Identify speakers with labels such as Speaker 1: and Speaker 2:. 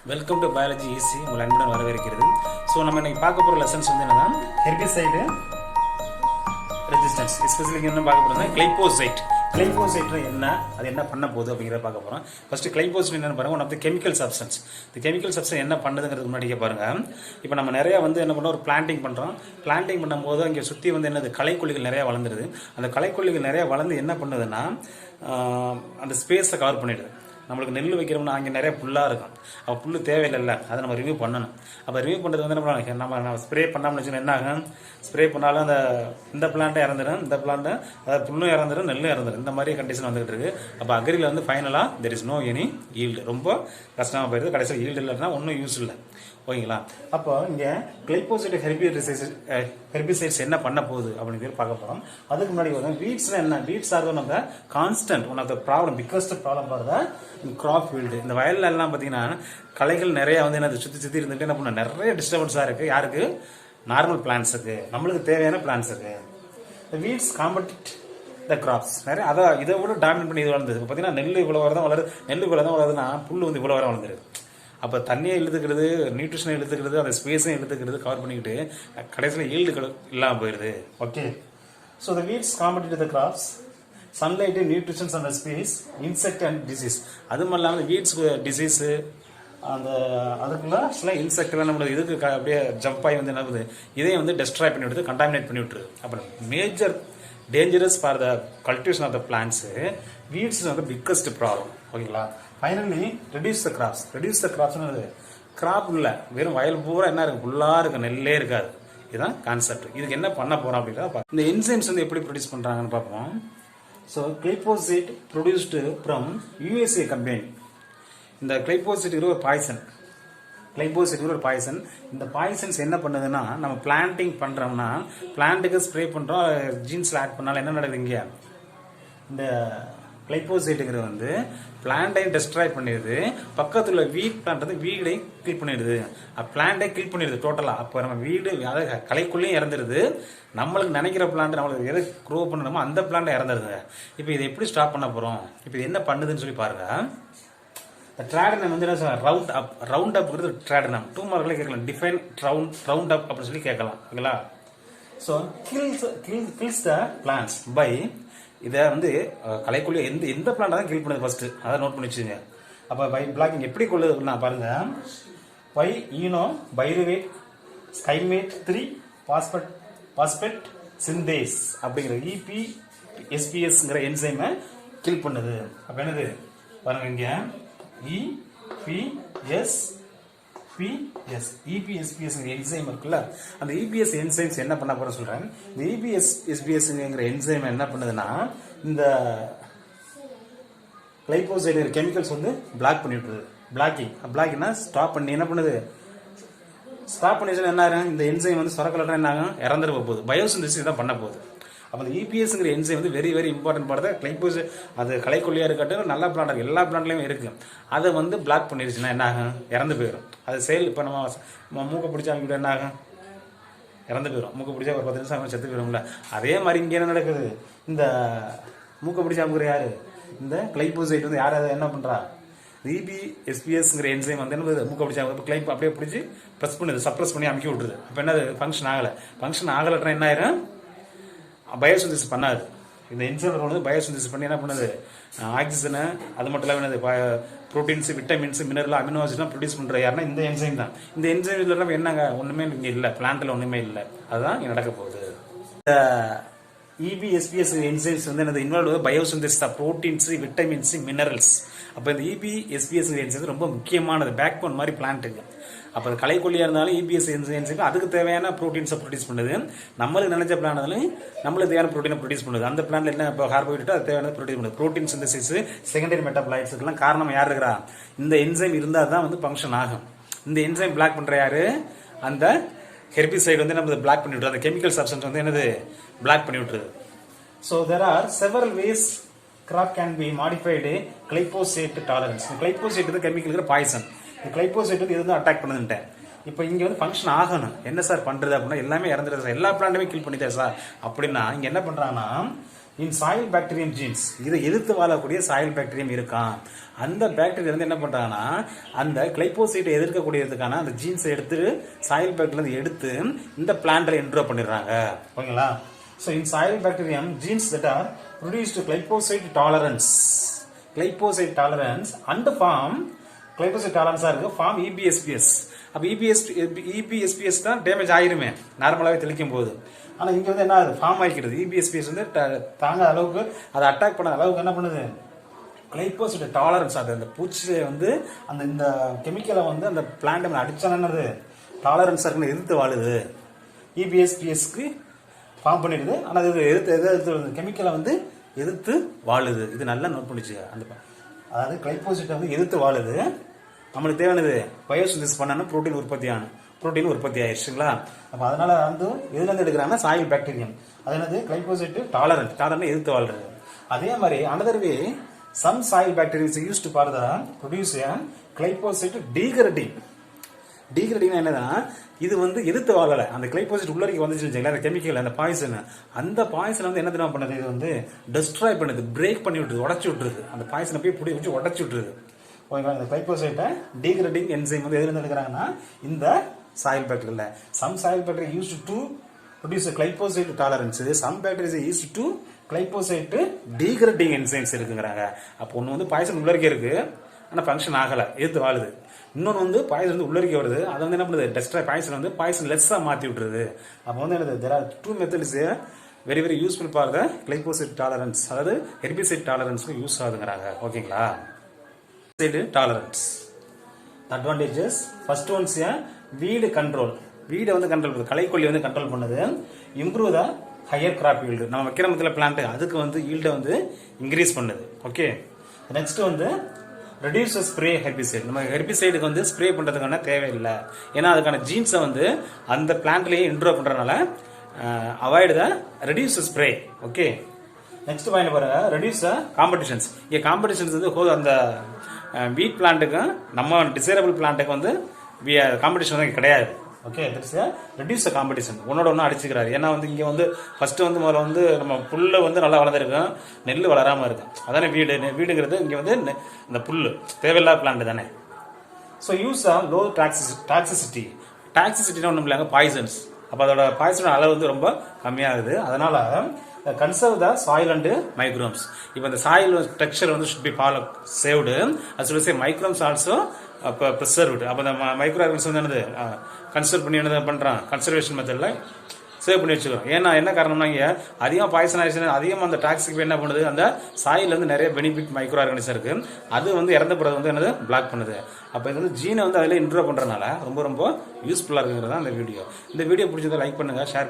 Speaker 1: Welcome to biology easy உங்கள் அன்புடன் வரவேற்கிறது. ஸோ நம்ம இன்னைக்கு பார்க்க போகிற லெசன்ஸ் வந்து என்னன்னா ஹெர்பிசைடு ரெசிஸ்டன்ஸ், எஸ்பெஷலி என்ன பார்க்க போகிறோம்னா கிளைபோசைட். கிளைபோசைட் என்ன, அது என்ன பண்ண போகுது அப்படிங்கிறத பார்க்க போகிறோம். ஃபர்ஸ்ட் கிளைபோசைட் என்னன்னு பாருங்க, one of the chemical substance. இந்த கெமிக்கல் சப்ஸ்டன்ஸ் என்ன பண்ணுதுங்கிறதுக்கு முன்னாடி பாருங்க. இப்போ நம்ம நிறைய வந்து என்ன பண்ணுறோம், ஒரு பிளான்டிங் பண்ணுறோம். பிளான்டிங் பண்ணும்போது அங்கே சுற்றி வந்து என்னது களைக்கொல்லிகள் நிறைய வளர்ந்துருது. அந்த களைக்கொல்லிகள் நிறைய வளர்ந்து என்ன பண்ணுதுன்னா அந்த ஸ்பேஸை கவர் பண்ணிடுது. நம்மளுக்கு நெல் வைக்கிறோம்னா அங்கே நிறைய புல்லாக இருக்கும். அப்போ புல் தேவையில்லைல்ல, அதை நம்ம ரிவ்யூ பண்ணணும். அப்போ ரிவ்யூ பண்ணுறது வந்து என்ன நம்ம ஸ்ப்ரே பண்ணாமல் வச்சுக்கணும். என்ன ஆகும், ஸ்ப்ரே பண்ணாலும் அந்த இந்த பிளான்ட்டை இறந்துடும், இந்த பிளான்ட்டை அதாவது புல்லும் இறந்துடும், நெல்லும் இறந்துடும். இந்த மாதிரி கண்டிஷன் வந்துகிட்டு இருக்கு. அப்போ அக்ரியில் வந்து ஃபைனலாக there is no any yield, ரொம்ப கஷ்டமாக போயிடுது. கடைசியில் ஈல்டு இல்லைன்னா ஒன்றும் யூஸ் இல்லை. ஓகேங்களா? அப்போ இங்கே கிளைபோசைட் ஹெர்பிசைட்ஸ் என்ன பண்ண போகுது அப்படின்னு பார்க்க போகிறோம். அதுக்கு முன்னாடி வந்து வீட்ஸ்னா என்ன, weeds are one of the constant, one of the problem, biggest problem for the crop field. இந்த வயல்ல எல்லாம் பார்த்தீங்கன்னா களைகள் நிறைய வந்து என்ன சுற்றி இருந்துட்டு என்ன பண்ண நிறைய டிஸ்டர்பன்ஸாக இருக்குது. யாருக்கு? நார்மல் பிளான்ஸுக்கு, நம்மளுக்கு தேவையான பிளான்ஸுக்கு. வீட்ஸ் காம்படிட் த கிராப்ஸ் நிறைய, அதான் இதை விட டாமினேட் பண்ணி இது வளர்ந்தது. பார்த்தீங்கன்னா நெல் இவ்வளோ வரதான் வளருது, நெல் இவ்வளோ தான் வளருதுன்னா புல் வந்து இவ்வளோ வர வளர்ந்துருது. அப்போ தண்ணியை இழுத்துக்கிறது, நியூட்ரிஷனை இழுத்துக்கிறது, அந்த ஸ்பேஸையும் இழுத்துக்கிறது, கவர் பண்ணிக்கிட்டு கடைசியில் ஈல்டுகள் இல்லாமல் போயிடுது. Okay, so the weeds compete the graphs, sunlight, nutritions and space, insect and disease. அதுவும் இல்லாமல் வீட்ஸ் டிசீஸு அந்த அதுக்குள்ள சில இன்செக்ட்லாம் நம்மளோட இதுக்கு அப்படியே ஜம்ப் ஆகி வந்து என்ன ஆகுது, இதையும் வந்து டெஸ்ட்ராய் பண்ணி விடுது, கண்டாமினேட் பண்ணி விட்டுருது. அப்புறம் major dangerous for the cultivation of the plants weeds வந்து பிக்கஸ்ட் ப்ராப்ளம். ஓகேங்களா? Finally reduce the crops. Reduce the கிராப்ஸ்னு கிராப் இல்லை, வெறும் வயல் பூரா என்ன இருக்கு, ஃபுல்லாக இருக்கு, நெல்லே இருக்காது. இதுதான் கான்செப்ட். இதுக்கு என்ன பண்ண போகிறோம் அப்படின்னா இந்த என்சைம்ஸ் வந்து எப்படி ப்ரொடியூஸ் பண்ணுறாங்கன்னு பார்ப்போம். So glyphosate produced from USA company. இந்த கிளைபோசைட் ஒரு பாய்சன், கிளைபோசைட் ஒரு பாய்சன். இந்த பாய்சன்ஸ் என்ன பண்ணுதுன்னா, நம்ம பிளான்டிங் பண்ணுறோம்னா பிளான்ட்டுக்கு ஸ்ப்ரே பண்ணுறோம், ஜீன்ஸில் ஆட் பண்ணாலும் என்ன நடக்குது, இங்கே இந்த கிளைபோசைட்டுங்கிறது வந்து பிளான்டையும் டெஸ்ட்ராய் பண்ணிடுது, பக்கத்தில் வீட் பிளான்ட் வந்து வீடையும் கில் பண்ணிடுது, பிளான்டை கில் பண்ணிடுது டோட்டலாக. அப்போ நம்ம வீடு அதாவது களைக்குள்ளேயும் இறந்துடுது, நம்மளுக்கு நினைக்கிற பிளான்ட் நம்மளுக்கு எதை க்ரோ பண்ணணுமோ அந்த பிளான்ட்டை இறந்துடுது. இப்போ இதை எப்படி ஸ்டாப் பண்ண போகிறோம், இப்போ இது என்ன பண்ணுதுன்னு சொல்லி பாருங்க. ட்ராடனம் வந்து என்ன சொல்ல, ரவுண்ட் அப்ங்கிறது ட்ராடனம். 2 மார்க்ல கேட்கலாம், டிஃபைன் ரவுண்ட் அப் அப்படின்னு சொல்லி கேட்கலாம். ஓகேங்களா? So kills the plants by, இதை வந்து களைக்குள்ளே எந்த பிளான்ட் தான் கில் பண்ணுது ஃபர்ஸ்ட், அதை நோட் பண்ணி வச்சுங்க. அப்போ பை பிளாக்கிங் எப்படி கொள்ளுதுன்னா பாருங்க, by enolpyruvyl shikimate 3 phosphate synthase அப்படிங்கிற EPSPSங்கிற என்சைமை கில் பண்ணுது. அப்போ என்னது பாருங்க, இங்க EPSPS என்சைம் இருக்குல்ல, அந்த EPS என்சைம்ஸ் என்ன பண்ண போற சொல்றேன். இந்த EPSPSங்கிற என்சைம் என்ன பண்ணுதுன்னா இந்த கிளைபோசைட் கெமிக்கல்ஸ் வந்து பிளாக் பண்ணி விட்டுருது. பிளாக்கிங்னா ஸ்டாப் பண்ணி என்ன பண்ணுது, ஸ்டாப் பண்ணிச்சுன்னா என்ன ஆகும், இந்த என்சைம் வந்து சுரக்கலட்டா என்ன ஆகும், இறந்துட போகுது. பயோசிந்தசிஸ் தான் பண்ண போகுது. அப்போ அந்த EPSங்கிற என்சைம் வந்து very very important part. Glyphosate அது களைக்கொல்லியாக இருக்கட்டும், நல்ல பிளான்ட் எல்லா பிளான்ட்லையும் இருக்கு. அதை வந்து பிளாக் பண்ணிருச்சுன்னா என்ன ஆகும், இறந்து போயிடும். அது செயல் இப்போ நம்ம மூக்கை பிடிச்சா அவங்க என்ன ஆகும், இறந்து போயிடும். மூக்கை பிடிச்சா ஒரு 10 நிமிஷம் அவங்க செத்து போயிடும்ல. அதே மாதிரி இங்கே என்ன நடக்குது, இந்த மூக்கை பிடிச்சா அவங்க யாரு, இந்த கிளைபோசைட் வந்து யார் அதை என்ன பண்றா, EPSPSங்கிற என்சைம் வந்து என்ன மூக்கை பிடிச்சா கிளைப் அப்படியே பிடிச்சி ப்ரெஸ் பண்ணுது, சப்ரஸ் பண்ணி அமுக்கி விட்டுருது. அப்போ என்ன ஃபங்க்ஷன் ஆகலைன்னா என்ன ஆயிரும், பயோசிந்தசிஸ் பண்ணாது. இந்த என்சைம் வந்து பயோசிந்தசிஸ் பண்ணி என்ன பண்ணுது, ஆக்சிஜனை அது மட்டும் இல்லாமல் புரோட்டீன்ஸ், விட்டமின்ஸ், மினரல், அமினோ ஆசிட்லாம் ப்ரொடியூஸ் பண்ணுற யாருன்னா இந்த என்சைம் தான். இந்த என்சைம் இல்லைன்னா என்னங்க ஒன்றுமே இங்கே இல்லை, பிளான்ட்டில் ஒன்றுமே இல்லை. அதுதான் இங்கே நடக்க போகுது. இந்த EPSPS என்சைம்ஸ் வந்து என்னது இன்வால்வ் பயோசிந்தசிஸ் தான், புரோட்டீன்ஸ், விட்டமின்ஸ், மினரல்ஸ். அப்போ இந்த EPSPS என்சைம் ரொம்ப முக்கியமானது, பேக் போன் மாதிரி பிளான்ட்டுங்க. அப்போ அது களைக்கொல்லியாக இருந்தாலும் EPS என்சைம் அதுக்கு தேவையான ப்ரோட்டீன்ஸை ப்ரொடியூஸ் பண்ணுது. நம்மளுக்கு நினைச்ச பிளான் இருந்தாலும் நம்மளுக்கு தேவையான ப்ரோட்டீனை ப்ரொடியூஸ் பண்ணுது. அந்த பிளான்ல என்ன இப்போ கார்போஹைட்ரேட் அது தேவையான ப்ரொடியூஸ் பண்ணுது. ப்ரோட்டீன் சிந்தசிஸ், செகண்டரி மெட்டாபலைட்ஸுக்கெல்லாம் காரணம் யார் இருக்கிறா, இந்த என்சைம் இருந்தால் தான் வந்து ஃபங்க்ஷன் ஆகும். இந்த என்சைம் பிளாக் பண்ணுற யாரு, அந்த ஹெர்பிசைடு வந்து நம்ம பிளாக் பண்ணி விட்டுருது. அந்த கெமிக்கல் சப்ஸ்டன்ஸ் வந்து என்னது பிளாக் பண்ணி விட்டுருது. So there are several ways crop can be modified glyphosate tolerance. Glyphosate is chemical poison. Glyphosate is the attack பண்ணுதுட்டேன். இப்போ இங்க வந்து ஃபங்க்ஷன் ஆகணும். என்ன சார் பண்றது அப்படினா எல்லாமே இறந்துருது சார், எல்லா பிளான்ட்டையும் கில் பண்ணிட்டே சார் அப்படினா இங்க என்ன பண்றாங்கன்னா இன் சாயில் பாக்டீரியம் ஜீன்ஸ், இதை எதிர்த்து வாழக்கூடிய சாயில் பாக்டீரியம் இருக்கான். அந்த பாக்டீரியா வந்து என்ன பண்றாங்கன்னா அந்த கிளைபோசைட்டை எதிர்க்கக்கூடியதுக்கான அந்த ஜீன்ஸை எடுத்து சாயில் பாக்டீரியா எடுத்து இந்த பிளான்ட்ல இன்ட்ரோ பண்ணிடுறாங்க. ஓகேங்களா? So in soil bacterium genes that are produced glyphosate tolerance and form glyphosate டாலரன்ஸா இருக்கு ஃபார்ம் EBSPS. அப்போ EBSPS தான் டேமேஜ் ஆயிருமே நார்மலாகவே தெளிக்கும் போது. ஆனால் இங்கே வந்து என்ன ஃபார்ம் ஆகிக்கிறது. EBSPS வந்து தாங்காத அளவுக்கு, அதை அட்டாக் பண்ணாத அளவுக்கு என்ன பண்ணுது, கிளைபோசைட் டாலரன்ஸ், அது அந்த பூச்சியை வந்து அந்த இந்த கெமிக்கலை வந்து அந்த பிளான்ட் மேலே அடிச்சானது டாலரன்ஸாக இருக்குன்னு எதிர்த்து வாழுது. EBSPSக்கு ஃபார்ம் பண்ணிடுது. ஆனால் அது எதிர்த்து கெமிக்கலை வந்து எதிர்த்து வாழுது. இது நல்லா நோட் பண்ணிச்சு. அதாவது கிளைபோசைட்டை வந்து எதிர்த்து வாழுது. நம்மளுக்கு தேவையானது பயோசிந்தசிஸ் பண்ணணும், புரோட்டீன் உற்பத்தி ஆயிடுச்சுங்களா. அப்போ அதனால வந்து எதுலேருந்து எடுக்கிறாங்கன்னா சாயில் பாக்டீரியம். அது என்னது கிளைபோசைட் டாலரன்ட் எதிர்த்து வாழ்றது. அதே மாதிரி another way some soil bacteria is used for the produce a glyphosate degrading என்னன்னா இது வந்து எதிர்த்து வாழல. அந்த கிளைபோசைட் உள்ளரிக்கு வந்துச்சு வச்சுங்களா, அந்த கெமிக்கல், அந்த பாய்சன், அந்த பாய்சன் வந்து என்ன தெரியுமா பண்ணுது, இது வந்து டெஸ்ட்ராய் பண்ணுது, பிரேக் பண்ணி விட்டுருது, உடச்சி விட்டுருது. அந்த பாய்சனை போய் பிடி வச்சு உடச்சி விட்டுருது. ஓகேங்களா? இந்த கிளைபோசைட்டை டீக்ரேடிங் என்சைம் வந்து எதுல எடுக்கிறாங்கன்னா இந்த soil bacteria. Some soil bacteria used to produce glyphosate tolerance, some bacteria used to glyphosate degrading enzymes இருக்குங்கிறாங்க. அப்போ ஒன்று வந்து பாய்சன் உள்ளரிக்க இருக்கு, ஆனால் ஃபங்க்ஷன் ஆகலை, எதிர்த்து வாழுது. இன்னொன்று வந்து பாய்சன் வந்து உள்ளரிக்க வருது, அதை வந்து என்ன பண்ணுது, டெஸ்ட்ராய் பாய்சன் வந்து பாய்சன் லெஸ்ஸாக மாற்றி விட்டுருது. அப்போ வந்து என்னது, there are two methods very very useful for the glyphosate tolerance, அதாவது herbicide tolerance யூஸ் ஆகுதுங்கிறாங்க. ஓகேங்களா? Tolerance advantages, first ones weed control, வீடை வந்து கண்ட்ரோல் பண்ணுது, களைக்கொல்லி வந்து கண்ட்ரோல் பண்ணுது. Improve the higher crop yield, நம்ம வைக்கிற மத்தில பிளான்ட் அதுக்கு வந்து ஈல்டை வந்து இன்க்ரீஸ் பண்ணுது. ஓகே, நெக்ஸ்ட் வந்து ரெடியூஸ் ஸ்ப்ரே ஹெர்பிசைட், நம்ம ஹெர்பிசைடுக்கு வந்து ஸ்ப்ரே பண்ணுறதுக்கான தேவையில்லை, ஏன்னா அதுக்கான ஜீன்ஸை வந்து அந்த பிளான்ட்லேயே இன்ட்ரோ பண்ணுறதுனால அவாய்டு த reduce spray. Okay, next point பாருங்க, ரெடியூஸ் காம்படிஷன்ஸ். இங்கே காம்படிஷன்ஸ் வந்து அந்த வீட் பிளான்ட்டுக்கும் நம்ம டிசைரபிள் பிளான்ட்டுக்கு வந்து காம்படிஷன் வந்து கிடையாது. ஓகே, தட்ஸ் ரெடியூஸ் காம்படிஷன், ஒன்னோட ஒன்று அடிச்சுக்கிறாரு. ஏன்னா வந்து இங்கே வந்து ஃபர்ஸ்ட் வந்து முதல்ல வந்து நம்ம புல்லை வந்து நல்லா வளர்ந்துருக்கும், நெல் வளராமல் இருக்கும். அதானே வீடுங்கிறது. இங்கே வந்து இந்த புல் தேவையில்லாத பிளான்ட் தானே. ஸோ யூஸ் லோ டாக்ஸிசிட்டினா ஒன்றும் இல்லைங்க, பாய்சன்ஸ். அப்போ அதோட பாய்சனோட அளவு வந்து ரொம்ப கம்மியாகுது. அதனால கன்சர்வ் த சாயில் அண்ட் மைக்ரோம்ஸ். இப்போ இந்த சாயில் டெக்ஸ்சர் வந்து ஷுட் பி சேவ்டு, அது சொல்லி மைக்ரோம்ஸ் ஆல்சோ ப்ரிசர்வ்டு. அப்போ இந்த மைக்ரோ ஆர்கனிசம் வந்து என்னது கன்சர்வ் பண்ணி என்ன பண்ணுறான், கன்சர்வேஷன் மெத்தடில் சேவ் பண்ணி வச்சுக்கிறோம். ஏன்னா என்ன காரணம்னா இங்கே அதிகமாக பாய்சன் ஆயிடுச்சுன்னா அதிகமாக அந்த டாக்ஸிக் என்ன பண்ணுது, அந்த சாயில் வந்து நிறைய பெனிஃபிட் மைக்ரோ ஆர்கனிசம் இருக்கு, அது வந்து இறந்த பிறகு வந்து என்னது பிளாக் பண்ணுது. அப்போ இது வந்து ஜீனை வந்து அதில் இன்ட்ரோ பண்ணுறதுனால ரொம்ப ரொம்ப யூஸ்ஃபுல்லாக இருக்குங்கிறது தான் இந்த வீடியோ. இந்த வீடியோ பிடிச்சதை லைக் பண்ணுங்க, ஷேர்